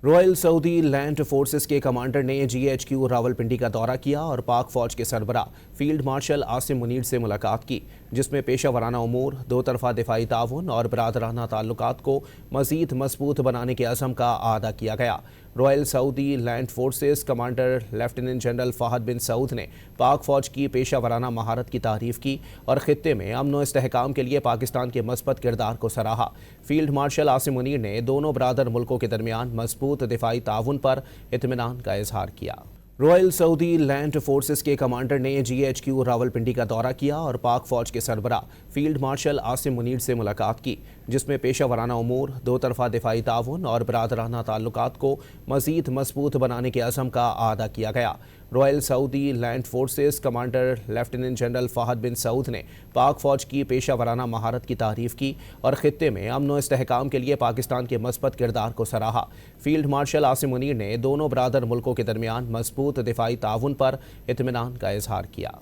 Royal Saudi land forces के commander ने GHQ Rawalpindi का दौरा किया और पाक फौज के सरबराह फील्ड मार्शल आसिम मुनीर से मुलाकात की, जिसमें पेशा वराना उमूर, दो तरफा दिफाई ताउन और बरादराना ताल्लुकात को मजीद मजबूत बनाने के अज़म का आदा किया गया। Royal Saudi land forces commander lieutenant general Fahad bin Saud ने पाक फौज की पेशा वराना महारत की तारीफ़ की और खित्ते में अमन व इस्तेहकाम के लिए पाकिस्तान के मस्बत किरदार को सराहा। फील्ड मार्शल आसिम मुनीर ने दोनों बरादर मुल्कों के दरमियान मजबूत दिफाई ताउन पर इत्मीनान का इजहार किया। रॉयल सऊदी लैंड फोर्सेस के कमांडर ने जीएचक्यू रावलपिंडी का दौरा किया और पाक फौज के सरबराह फील्ड मार्शल आसिम मुनीर से मुलाकात की, जिसमें पेशा वराना उमूर, दो तरफा दिफाई ताउन और बरादराना ताल्लुकात को मजीद मजबूत बनाने के अज़म का आदा किया गया। Royal Saudi land forces commander lieutenant general Fahad bin Saud ने पाक फौज की पेशा वराना महारत की तारीफ़ की और खित्ते में अमन व इस्तेहकाम के लिए पाकिस्तान के मस्बत किरदार को सराहा। फील्ड मार्शल आसिम मुनीर ने दोनों बरादर मुल्कों के दरमियान मजबूत दिफाई ताउन पर इत्मीनान का इजहार किया।